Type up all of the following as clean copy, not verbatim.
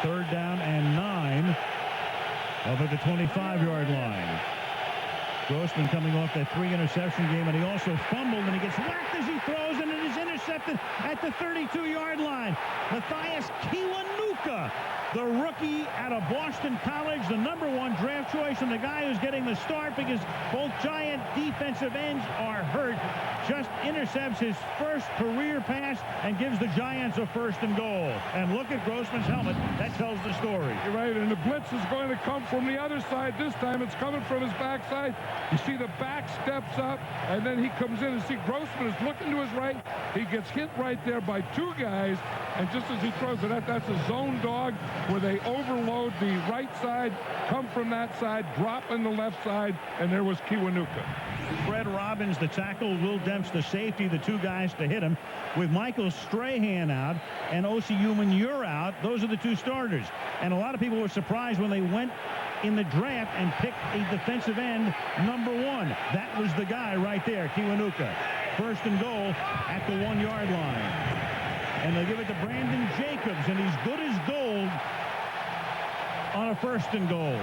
3rd down and 9 over the 25-yard line. Grossman coming off that 3-interception game, and he also fumbled, and he gets whacked as he throws, and it is intercepted at the 32-yard line. Matthias Kiwanuka, the rookie out of Boston College, the #1 draft choice, and the guy who's getting the start because both Giant defensive ends are hurt, just intercepts his first career pass and gives the Giants a 1st and goal. And look at Grossman's helmet. That tells the story. You're right, and the blitz is going to come from the other side. This time it's coming from his backside. You see the back steps up, and then he comes in, and see Grossman is looking to his right. He gets hit right there by 2 guys, and just as he throws it, that's a zone dog where they overload the right side, come from that side, drop in the left side, and there was Kiwanuka. Fred Robbins, the tackle, Will Demps, the safety, the 2 guys to hit him. With Michael Strahan out and Osi Umenyiora out, those are the 2 starters. And a lot of people were surprised when they went in the draft and picked a defensive end #1. That was the guy right there, Kiwanuka. 1st and goal at the 1-yard line. And they'll give it to Brandon Jacobs, and he's good as gold on a 1st and goal.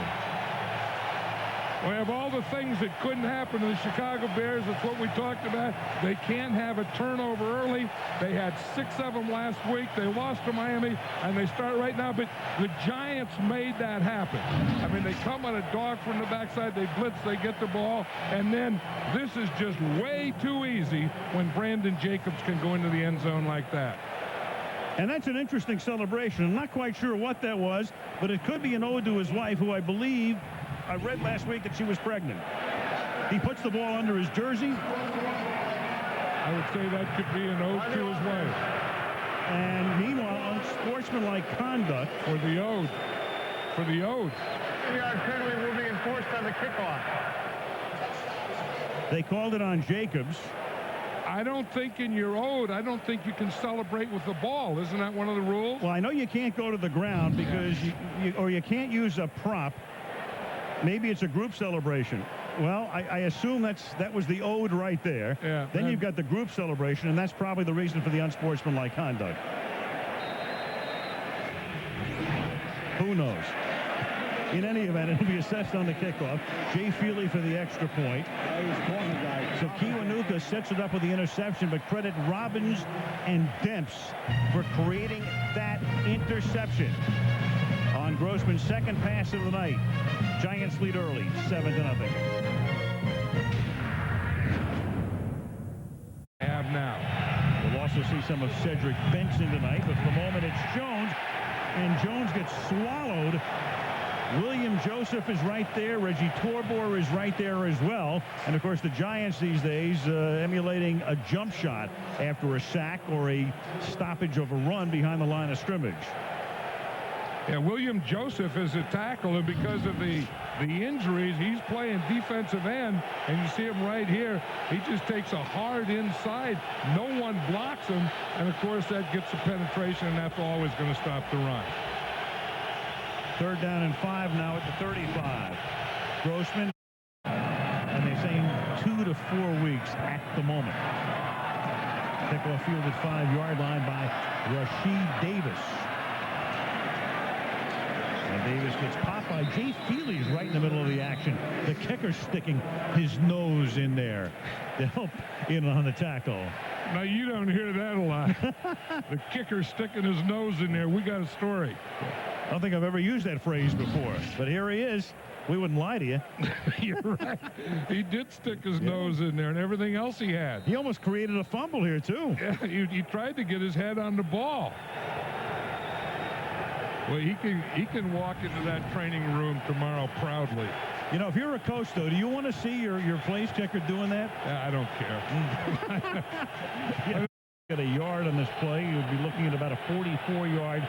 We have all the things that couldn't happen to the Chicago Bears. That's what we talked about. They can't have a turnover early. They had 6 of them last week. They lost to Miami, and they start right now. But the Giants made that happen. I mean, they come on a dog from the backside. They blitz. They get the ball. And then this is just way too easy when Brandon Jacobs can go into the end zone like that. And that's an interesting celebration. I'm not quite sure what that was, but it could be an ode to his wife, who I believe I read last week that she was pregnant. He puts the ball under his jersey. I would say that could be an ode to his wife. And meanwhile, unsportsmanlike conduct. For the ode. For the ode. 3-yard penalty will be enforced on the kickoff. They called it on Jacobs. I don't think in your ode, I don't think you can celebrate with the ball. Isn't that one of the rules? Well, I know you can't go to the ground because you can't use a prop. Maybe it's a group celebration. Well, I assume that was the ode right there. Yeah. Then you've got the group celebration, and that's probably the reason for the unsportsmanlike conduct. Who knows? In any event, it'll be assessed on the kickoff. Jay Feely for the extra point. So Kiwanuka sets it up with the interception, but credit Robbins and Demps for creating that interception on Grossman's 2nd pass of the night. Giants lead early, 7-0. Have now. We'll also see some of Cedric Benson tonight, but for the moment it's Jones, and Jones gets swallowed. William Joseph is right there. Reggie Torbor is right there as well. And, of course, the Giants these days emulating a jump shot after a sack or a stoppage of a run behind the line of scrimmage. Yeah, William Joseph is a tackle, and because of the injuries, he's playing defensive end, and you see him right here. He just takes a hard inside. No one blocks him, and, of course, that gets the penetration, and that's always going to stop the run. 3rd down and 5 now at the 35. Grossman, and they're saying 2 to 4 weeks at the moment. Kickoff fielded 5-yard line by Rasheed Davis. And Davis gets popped by Jay Feely's right in the middle of the action. The kicker sticking his nose in there to help in on the tackle. Now, you don't hear that a lot. The kicker sticking his nose in there. We got a story. I don't think I've ever used that phrase before, but here he is. We wouldn't lie to you. You're right. He did stick his nose in there and everything else he had. He almost created a fumble here, too. Yeah, he tried to get his head on the ball. Well, he can walk into that training room tomorrow proudly. You know, if you're a coach, though, do you want to see your place kicker doing that? I don't care. Got a yard on this play. You would be looking at about a 44-yard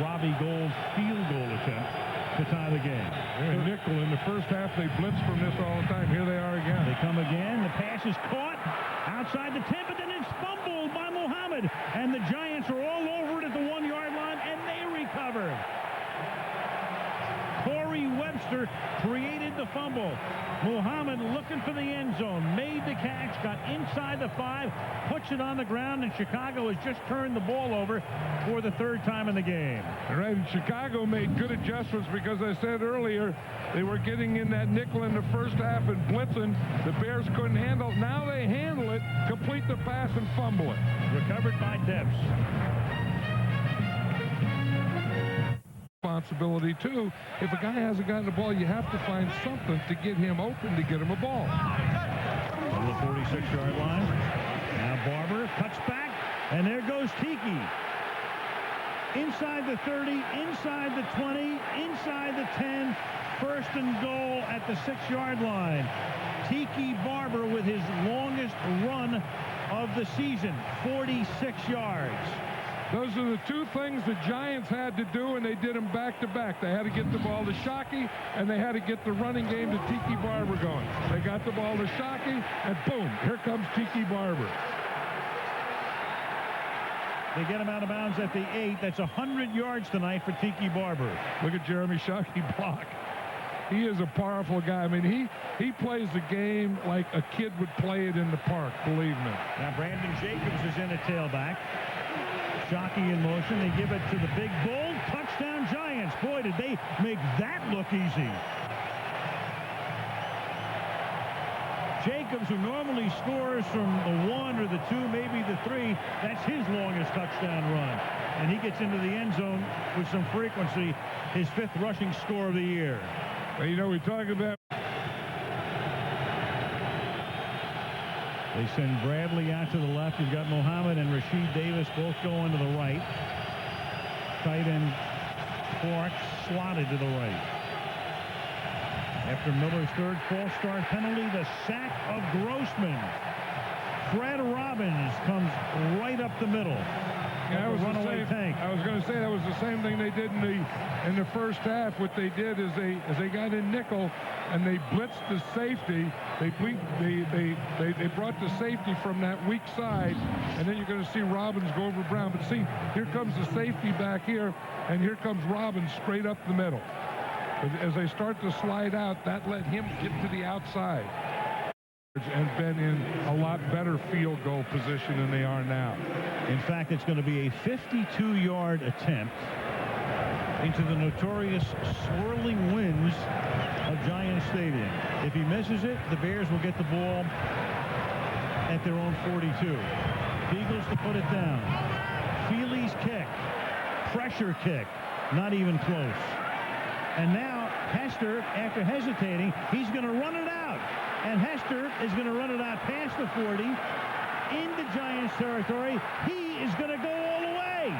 Robbie Gould field goal attempt to tie the game. They're nickel. In the first half, they blitz from this all the time. Here they are again. They come again. The pass is caught outside the 10, but then it's fumbled by Muhammad. And the Giants are all over it at the 1-yard line, and they recover. Corey Webster created avoid the fumble. Muhammad looking for the end zone, made the catch, got inside the 5, puts it on the ground, and Chicago has just turned the ball over for the 3rd time in the game. Right, and Chicago made good adjustments because I said earlier they were getting in that nickel in the first half and blitzing. The Bears couldn't handle it. Now they handle it, complete the pass, and fumble it. Recovered by Debs. Responsibility too. If a guy hasn't gotten the ball, you have to find something to get him open to get him a ball. On the 46-yard line. Now Barber cuts back, and there goes Tiki. Inside the 30, inside the 20, inside the 10. 1st and goal at the 6-yard line. Tiki Barber with his longest run of the season, 46 yards. Those are the 2 things the Giants had to do, and they did them back-to-back. They had to get the ball to Shockey, and they had to get the running game to Tiki Barber going. They got the ball to Shockey, and boom, here comes Tiki Barber. They get him out of bounds at the 8. That's 100 yards tonight for Tiki Barber. Look at Jeremy Shockey block. He is a powerful guy. I mean, he plays the game like a kid would play it in the park, believe me. Now Brandon Jacobs is in at tailback. Shockey in motion. They give it to the big bull. Touchdown Giants. Boy, did they make that look easy. Jacobs, who normally scores from the 1 or the 2, maybe the 3, that's his longest touchdown run. And he gets into the end zone with some frequency, his 5th rushing score of the year. Well, you know, we talk about... They send Bradley out to the left. You've got Muhammad and Rasheed Davis both going to the right. Tight end Clark slotted to the right. After Miller's 3rd false start penalty, the sack of Grossman. Fred Robbins comes right up the middle. Yeah, that was runaway tank. I was going to say that was the same thing they did in the first half. What they did is they got in nickel and they blitzed the safety. They brought the safety from that weak side, and then you're going to see Robbins go over Brown. But see, here comes the safety back here, and here comes Robbins straight up the middle. As they start to slide out, that let him get to the outside and been in a lot better field goal position than they are now. In fact, it's going to be a 52-yard attempt into the notorious swirling winds of Giant Stadium. If he misses it, the Bears will get the ball at their own 42. Eagles to put it down. Feely's kick. Pressure kick. Not even close. And now Hester, after hesitating, he's going to run it out. And Hester is going to run it out past the 40 into Giants territory. He is going to go all the way.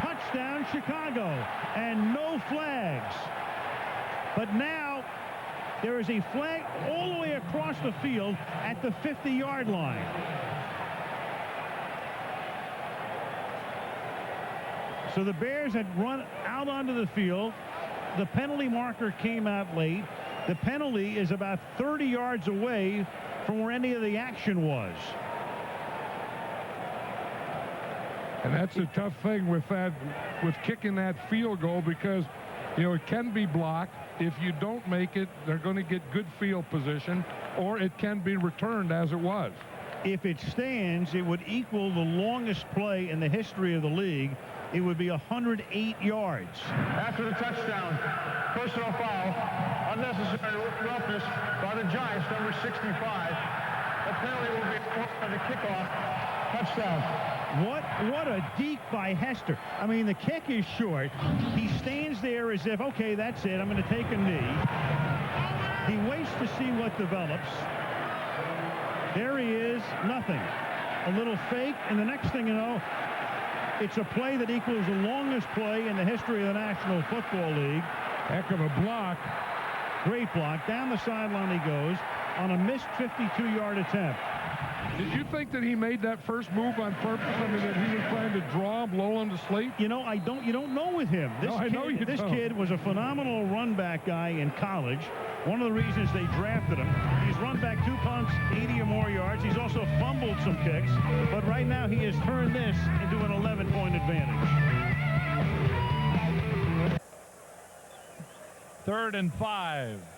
Touchdown Chicago, and no flags. But now there is a flag all the way across the field at the 50-yard line. So the Bears had run out onto the field. The penalty marker came out late. The penalty is about 30 yards away from where any of the action was. And that's a tough thing with kicking that field goal, because, you know, it can be blocked. If you don't make it, they're going to get good field position, or it can be returned as it was. If it stands, it would equal the longest play in the history of the league. It would be 108 yards. After the touchdown, personal foul, unnecessary roughness by the Giants, number 65. The penalty will be enforced by the kickoff. Touchdown. What a deke by Hester. I mean, the kick is short. He stands there as if, okay, that's it. I'm going to take a knee. He waits to see what develops. There he is, nothing. A little fake, and the next thing you know, it's a play that equals the longest play in the history of the National Football League. Heck of a block. Great block. Down the sideline he goes on a missed 52-yard attempt. Did you think that he made that first move on purpose? I mean, that he was trying to draw him, lull him to sleep? You know, you don't know with him. This kid was a phenomenal run back guy in college. One of the reasons they drafted him. He's run back 2 punts, 80 or more yards. He's also fumbled some kicks. But right now he has turned this into an 11-point advantage. 3rd and 5.